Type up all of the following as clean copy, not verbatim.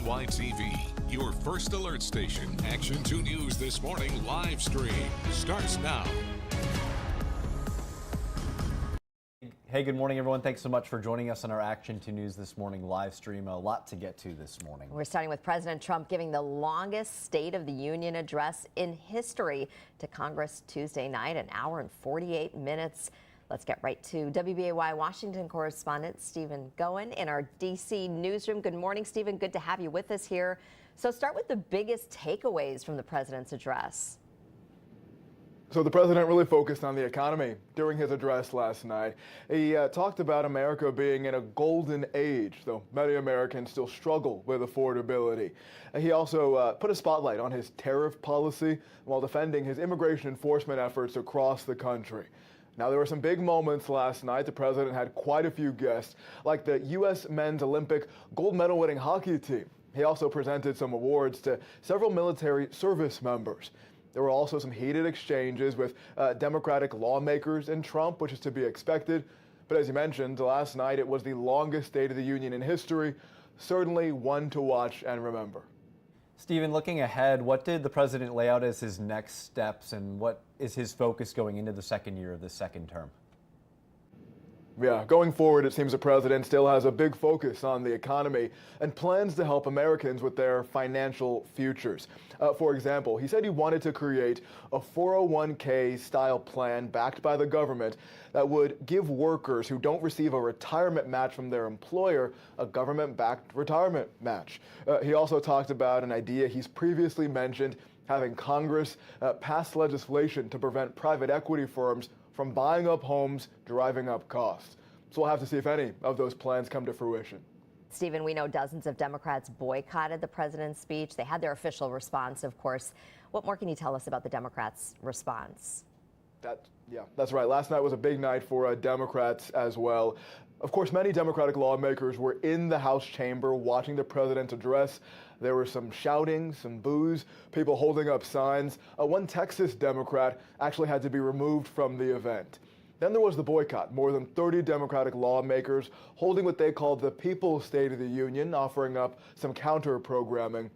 WBAY TV, your first alert station. Action 2 News This Morning live stream starts now. Hey, good morning, everyone. Thanks so much for joining us on our Action 2 News This Morning live stream. A lot to get to this morning. We're starting with President Trump giving the longest State of the Union address in history to Congress Tuesday night, an hour and 48 minutes. Let's get right to WBAY Washington correspondent Stephen Goen in our D.C. newsroom. Good morning, Stephen. Good to have you with us here. So start with the biggest takeaways from the president's address. So the president really focused on the economy during his address last night. He talked about America being in a golden age, though many Americans still struggle with affordability. He also put a spotlight on his tariff policy while defending his immigration enforcement efforts across the country. Now, there were some big moments last night. The president had quite a few guests, like the U.S. men's Olympic gold medal winning hockey team. He also presented some awards to several military service members. There were also some heated exchanges with Democratic lawmakers and Trump, which is to be expected. But as you mentioned, last night it was the longest State of the Union in history, certainly one to watch and remember. Stephen, looking ahead, what did the president lay out as his next steps, and what is his focus going into the second year of the second term? Yeah, going forward, it seems the president still has a big focus on the economy and plans to help Americans with their financial futures. For example, he said he wanted to create a 401k style plan backed by the government that would give workers who don't receive a retirement match from their employer a government-backed retirement match. He also talked about an idea he's previously mentioned, having Congress pass legislation to prevent private equity firms from buying up homes, driving up costs. So we'll have to see if any of those plans come to fruition. Stephen, we know dozens of Democrats boycotted the president's speech. They had their official response, of course. What more can you tell us about the Democrats' response? Yeah, that's right. Last night was a big night for Democrats as well. Of course, many Democratic lawmakers were in the House chamber watching the president's address. There was some shouting, some boos, people holding up signs. One Texas Democrat actually had to be removed from the event. Then there was the boycott. More than 30 Democratic lawmakers holding what they called the People's State of the Union, offering up some counter-programming.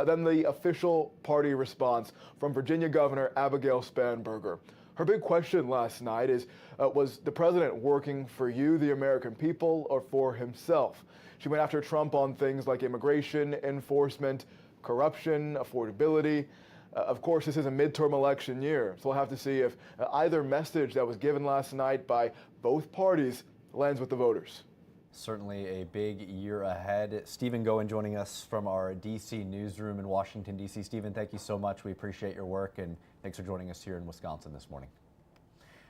Then the official party response from Virginia Governor Abigail Spanberger. Her big question last night is, was the president working for you, the American people, or for himself? She went after Trump on things like immigration, enforcement, corruption, affordability. Of course, this is a midterm election year, so we'll have to see if either message that was given last night by both parties lands with the voters. Certainly a big year ahead. Stephen Goen joining us from our D.C. newsroom in Washington, D.C. Stephen, thank you so much. We appreciate your work, and thanks for joining us here in Wisconsin this morning.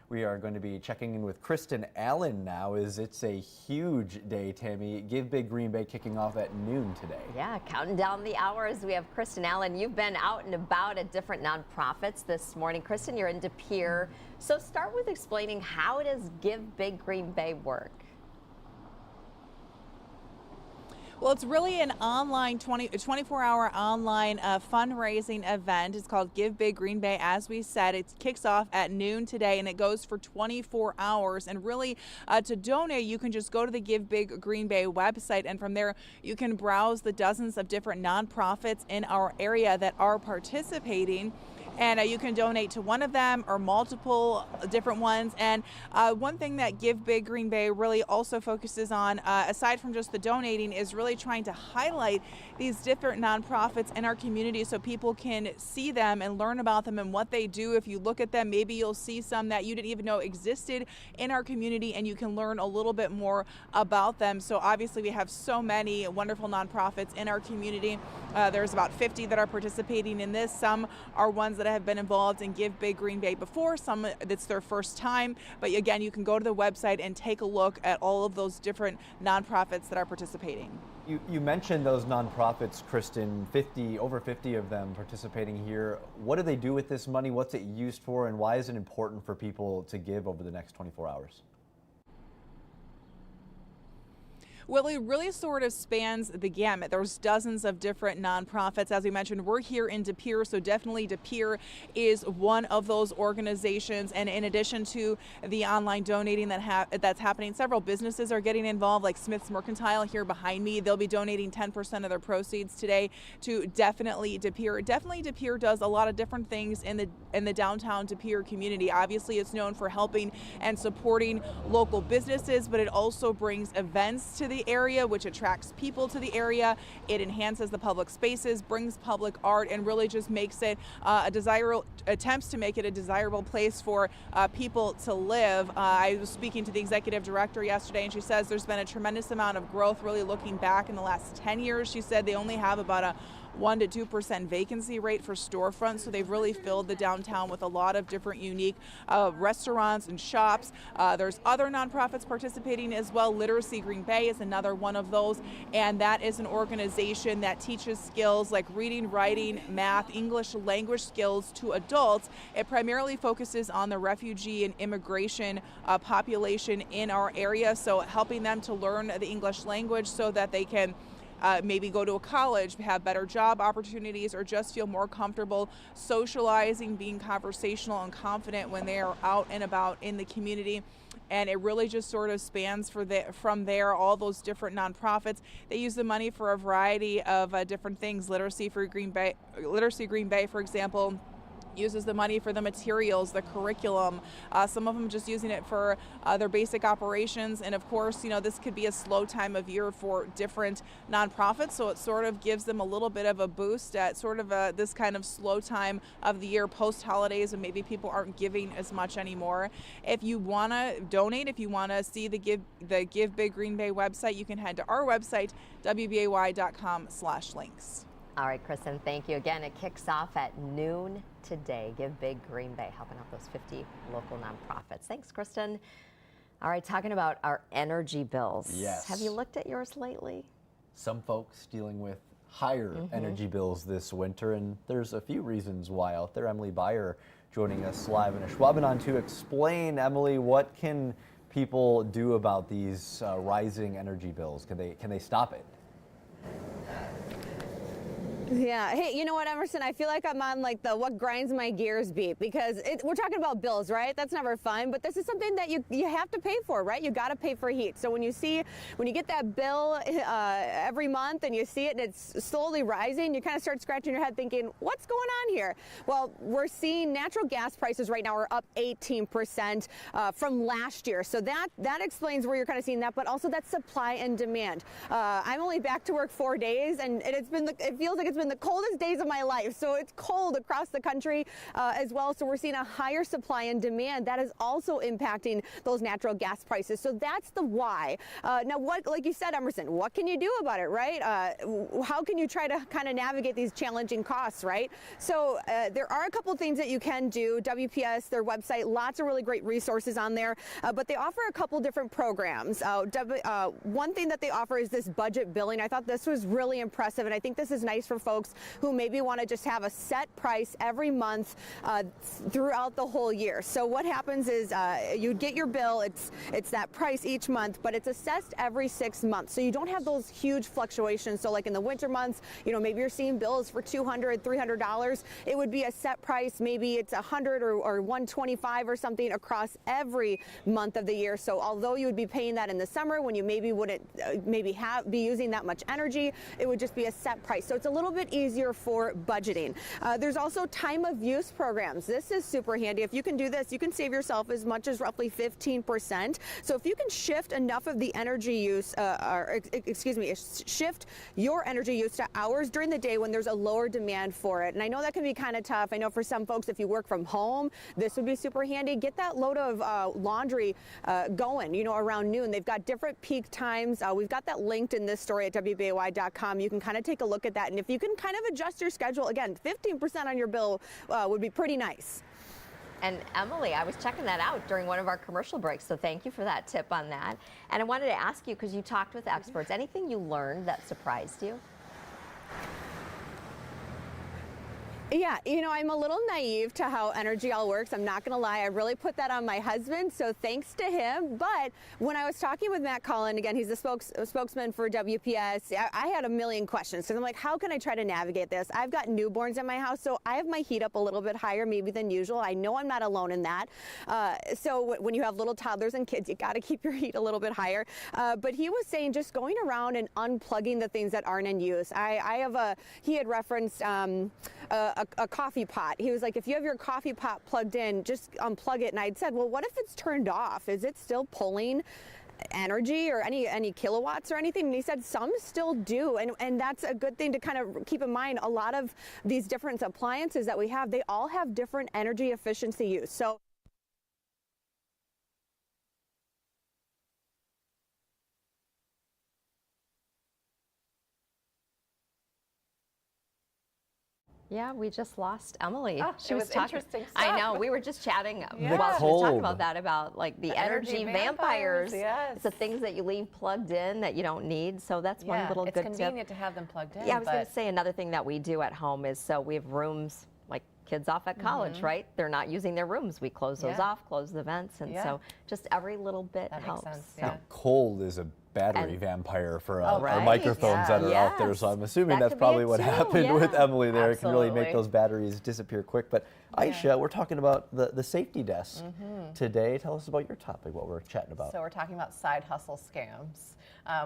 We are going to be checking in with Kristen Allen now, as it's a huge day, Tammy. Give Big Green Bay kicking off at noon today. Yeah, counting down the hours. We have Kristen Allen. You've been out and about at different nonprofits this morning. Kristen, you're in De Pere. So start with explaining, how does Give Big Green Bay work? Well, it's really an online 24-hour online fundraising event. It's called Give Big Green Bay. As we said, it kicks off at noon today, and it goes for 24 hours. And really, to donate, you can just go to the Give Big Green Bay website, and from there, you can browse the dozens of different nonprofits in our area that are participating. And you can donate to one of them or multiple different ones. And one thing that Give Big Green Bay really also focuses on, aside from just the donating, is really trying to highlight these different nonprofits in our community so people can see them and learn about them and what they do. If you look at them, maybe you'll see some that you didn't even know existed in our community, and you can learn a little bit more about them. So obviously we have so many wonderful nonprofits in our community. There's about 50 that are participating in this. Some are ones that have been involved in Give Big Green Bay before, some it's their first time. But again, you can go to the website and take a look at all of those different nonprofits that are participating. You mentioned those nonprofits, Kristen, over 50 of them participating here. What do they do with this money? What's it used for, and why is it important for people to give over the next 24 hours? Well, it really sort of spans the gamut. There's dozens of different nonprofits. As we mentioned, we're here in De Pere, so definitely De Pere is one of those organizations. And in addition to the online donating that's happening, several businesses are getting involved, like Smith's Mercantile here behind me. They'll be donating 10% of their proceeds today to Definitely De Pere. Definitely De Pere does a lot of different things in the downtown De Pere community. Obviously, it's known for helping and supporting local businesses, but it also brings events to the area, which attracts people to the area. It enhances the public spaces, brings public art, and really just makes it attempts to make it a desirable place for people to live. I was speaking to the executive director yesterday, and she says there's been a tremendous amount of growth really looking back in the last 10 years. She said they only have about a 1 to 2% vacancy rate for storefronts, so they've really filled the downtown with a lot of different unique restaurants and shops. There's other nonprofits participating as well. Literacy Green Bay is another one of those, and that is an organization that teaches skills like reading, writing, math, English language skills to adults. It primarily focuses on the refugee and immigration population in our area, so helping them to learn the English language so that they can maybe go to a college, have better job opportunities, or just feel more comfortable socializing, being conversational and confident when they are out and about in the community. And it really just sort of spans from there, all those different nonprofits. They use the money for a variety of different things. Literacy Green Bay, for example, uses the money for the materials, the curriculum, some of them just using it for their basic operations. And of course, you know, this could be a slow time of year for different nonprofits, so it sort of gives them a little bit of a boost at sort of this kind of slow time of the year post holidays, and maybe people aren't giving as much anymore. If you want to donate, if you want to see the Give Big Green Bay website, you can head to our website, WBAY.com/links. All right, Kristen, thank you again. It kicks off at noon today. Give Big Green Bay, helping out those 50 local nonprofits. Thanks, Kristen. All right, talking about our energy bills. Yes. Have you looked at yours lately? Some folks dealing with higher energy bills this winter, and there's a few reasons why out there. Emily Byer joining us live in Ashwaubenon to explain. Emily, what can people do about these rising energy bills? Can they stop it? Yeah. Hey, you know what, Emerson? I feel like I'm on like the what grinds my gears beat, because we're talking about bills, right? That's never fun, but this is something that you have to pay for, right? You got to pay for heat. So when you get that bill every month and you see it and it's slowly rising, you kind of start scratching your head thinking, what's going on here? Well, we're seeing natural gas prices right now are up 18% from last year. So that explains where you're kind of seeing that, but also that supply and demand. I'm only back to work 4 days, and it feels like it's been the coldest days of my life. So it's cold across the country as well. So we're seeing a higher supply and demand that is also impacting those natural gas prices. So that's the why. Now, like you said, Emerson, what can you do about it, right? How can you try to kind of navigate these challenging costs, right? So there are a couple of things that you can do. WPS, their website, lots of really great resources on there, but they offer a couple different programs. One thing that they offer is this budget billing. I thought this was really impressive, and I think this is nice for folks who maybe want to just have a set price every month throughout the whole year. So what happens is you get your bill, it's that price each month, but it's assessed every 6 months. So you don't have those huge fluctuations. So like in the winter months, you know, maybe you're seeing bills for $200, $300. It would be a set price. Maybe it's $100 or $125 or something across every month of the year. So although you would be paying that in the summer when you maybe wouldn't be using that much energy, it would just be a set price. So it's a little bit easier for budgeting. There's also time of use programs. This is super handy. If you can do this, you can save yourself as much as roughly 15%. So if you can shift enough of the energy use, shift your energy use to hours during the day when there's a lower demand for it. And I know that can be kind of tough. I know for some folks, if you work from home, this would be super handy. Get that load of laundry going, you know, around noon. They've got different peak times. We've got that linked in this story at WBAY.com. You can kind of take a look at that. And if you can kind of adjust your schedule, again, 15% on your bill would be pretty nice. And Emily, I was checking that out during one of our commercial breaks, so thank you for that tip on that. And I wanted to ask you, because you talked with experts, anything you learned that surprised you? Yeah, you know, I'm a little naive to how energy all works. I'm not going to lie. I really put that on my husband, so thanks to him. But when I was talking with Matt Cullen, again, he's the spokesman for WPS, I had a million questions because I'm like, how can I try to navigate this? I've got newborns in my house, so I have my heat up a little bit higher maybe than usual. I know I'm not alone in that. So when you have little toddlers and kids, you got to keep your heat a little bit higher. But he was saying just going around and unplugging the things that aren't in use. He had referenced a coffee pot. He was like, if you have your coffee pot plugged in, just unplug it. And I'd said, well, what if it's turned off? Is it still pulling energy or any kilowatts or anything? And he said some still do, and that's a good thing to kind of keep in mind. A lot of these different appliances that we have, they all have different energy efficiency use. So Yeah, we just lost Emily. Oh, She it was was talking. interesting I stuff. know. We were just chatting while Yeah. she was Cold. talking about like the energy vampires. Yes. It's the things that you leave plugged in that you don't need. So that's one Yeah, little it's good convenient tip. to have them plugged in. Yeah, I was going but to say another thing that we do at home is so we have rooms like kids off at college, right? They're not using their rooms. We close those Yeah. off, close the vents, and Yeah. so just every little bit That makes helps. sense, So. yeah. Cold is a battery And- vampire for Oh, our right. microphones that are out there. Yes. So I'm assuming That that's could be probably it what too, happened with yeah. Emily there. It can really make Absolutely. those batteries disappear quick. But Aisha, we're talking about the safety desk today. Tell us about your topic, what we're chatting about. So we're talking about side hustle scams,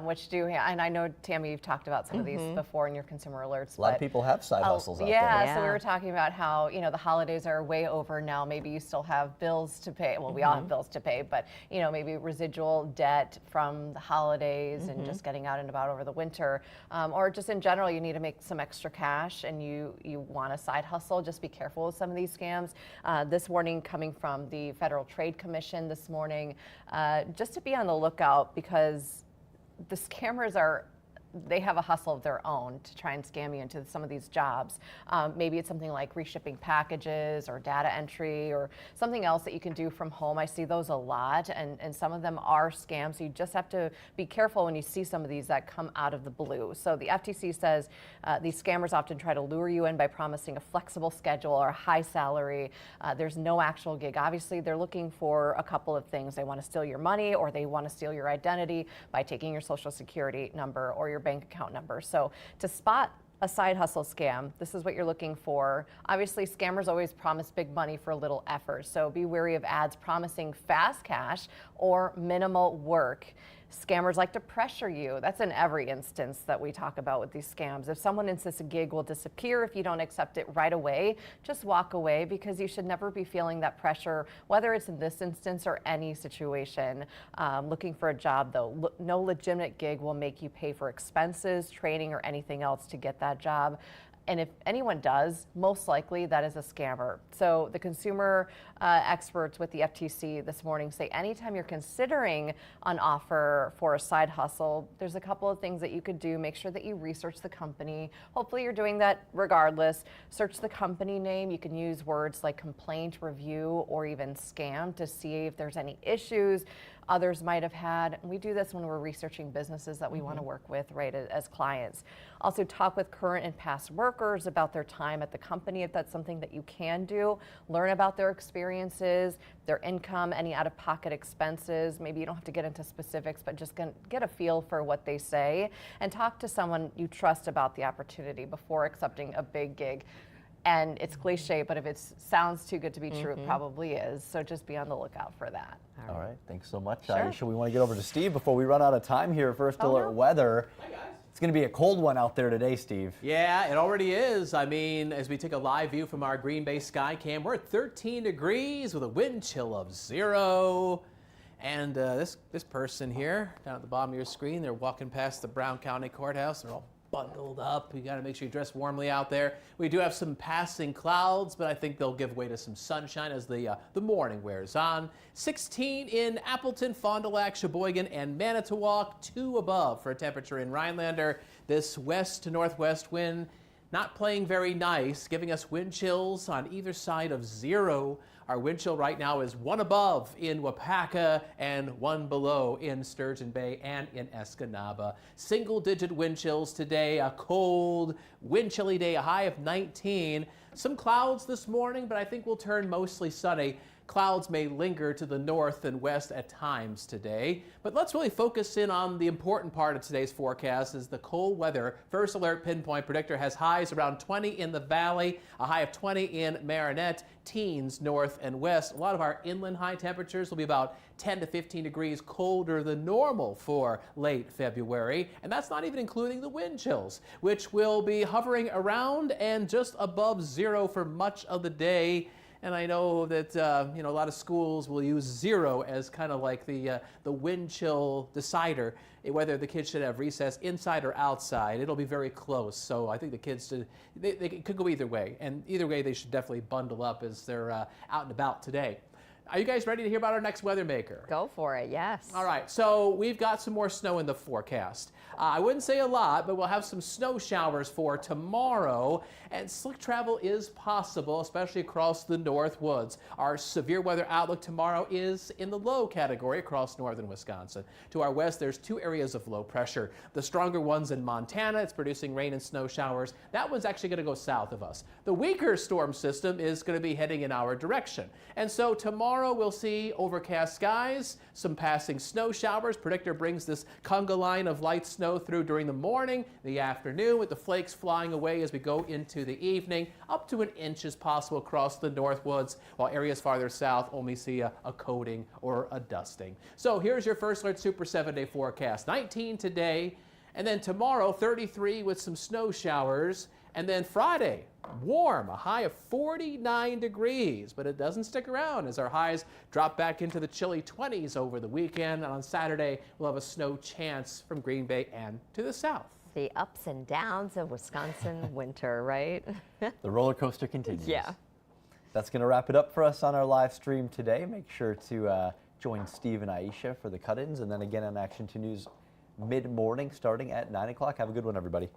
which do, and I know, Tammy, you've talked about some of these before in your consumer alerts. A lot of but- people have side hustles out yeah, there. so we Yeah. were talking about how, the holidays are way over now. Maybe you still have bills to pay. Well, we all have bills to pay, but, maybe residual debt from the holidays and just getting out and about over the winter. Or just in general, you need to make some extra cash and you want a side hustle. Just be careful with some of these scams. This warning coming from the Federal Trade Commission this morning, just to be on the lookout because the scammers they have a hustle of their own to try and scam you into some of these jobs. Maybe it's something like reshipping packages or data entry or something else that you can do from home. I see those a lot, and some of them are scams. So you just have to be careful when you see some of these that come out of the blue. So the FTC says these scammers often try to lure you in by promising a flexible schedule or a high salary. There's no actual gig. Obviously, they're looking for a couple of things. They want to steal your money or they want to steal your identity by taking your social security number or your bank account number. So to spot a side hustle scam, this is what you're looking for. Obviously, scammers always promise big money for little effort. So be wary of ads promising fast cash or minimal work. Scammers like to pressure you. That's in every instance that we talk about with these scams. If someone insists a gig will disappear if you don't accept it right away, just walk away because you should never be feeling that pressure, whether it's in this instance or any situation. Looking for a job though, no legitimate gig will make you pay for expenses, training, or anything else to get that job. And if anyone does, most likely that is a scammer. So the consumer experts with the FTC this morning say anytime you're considering an offer for a side hustle, there's a couple of things that you could do. Make sure that you research the company. Hopefully you're doing that regardless. Search the company name. You can use words like complaint, review, or even scam to see if there's any issues others might have had. And we do this when we're researching businesses that we want to work with, right, as clients. Also talk with current and past workers about their time at the company if that's something that you can do. Learn about their experiences, their income, any out-of-pocket expenses. Maybe you don't have to get into specifics, but just get a feel for what they say and talk to someone you trust about the opportunity before accepting a big gig. And it's cliche, but if it sounds too good to be true, it probably is. So just be on the lookout for that. All right, thanks so much, Sure. Aisha. We want to get over to Steve before we run out of time here. First alert weather. Hi, guys. It's going to be a cold one out there today, Steve. Yeah, it already is. I mean, as we take a live view from our Green Bay sky cam, we're at 13 degrees with a wind chill of 0. And this person here down at the bottom of your screen, they're walking past the Brown County Courthouse. They're all bundled up. You got to make sure you dress warmly out there. We do have some passing clouds, but I think they'll give way to some sunshine as the morning wears on. 16 in Appleton, Fond du Lac, Sheboygan, and Manitowoc. 2 above for a temperature in Rhinelander. This west to northwest wind not playing very nice, giving us wind chills on either side of 0. Our wind chill right now is 1 above in Wapaka and 1 below in Sturgeon Bay and in Escanaba. Single-digit wind chills today, a cold, wind chilly day, a high of 19. Some clouds this morning, but I think we'll turn mostly sunny. Clouds may linger to the north and west at times today, but let's really focus in on the important part of today's forecast is the cold weather. First alert pinpoint predictor has highs around 20 in the valley, a high of 20 in Marinette, teens north and west. A lot of our inland high temperatures will be about 10 to 15 degrees colder than normal for late February, and that's not even including the wind chills, which will be hovering around and just above 0 for much of the day. And I know that a lot of schools will use 0 as kind of like the wind chill decider, whether the kids should have recess inside or outside. It'll be very close. So I think the kids, they could go either way. And either way, they should definitely bundle up as they're out and about today. Are you guys ready to hear about our next weather maker? Go for it, yes. All right, so we've got some more snow in the forecast. I wouldn't say a lot, but we'll have some snow showers for tomorrow, and slick travel is possible, especially across the north woods. Our severe weather outlook tomorrow is in the low category across northern Wisconsin. To our west, there's 2 areas of low pressure. The stronger one's in Montana. It's producing rain and snow showers. That one's actually going to go south of us. The weaker storm system is going to be heading in our direction. And so tomorrow we'll see overcast skies, some passing snow showers. Predictor brings this conga line of light snow through during the morning, the afternoon, with the flakes flying away as we go into the evening. Up to 1 inch is possible across the north woods, while areas farther south only see a coating or a dusting. So here's your First Alert Super 7-day forecast. 19 today, and then tomorrow 33 with some snow showers, and then Friday, warm, a high of 49 degrees, but it doesn't stick around as our highs drop back into the chilly 20s over the weekend. And on Saturday, we'll have a snow chance from Green Bay and to the south. The ups and downs of Wisconsin winter, right? The roller coaster continues. Yeah. That's going to wrap it up for us on our live stream today. Make sure to join Steve and Aisha for the cut-ins, and then again on Action 2 News mid-morning starting at 9 o'clock. Have a good one, everybody.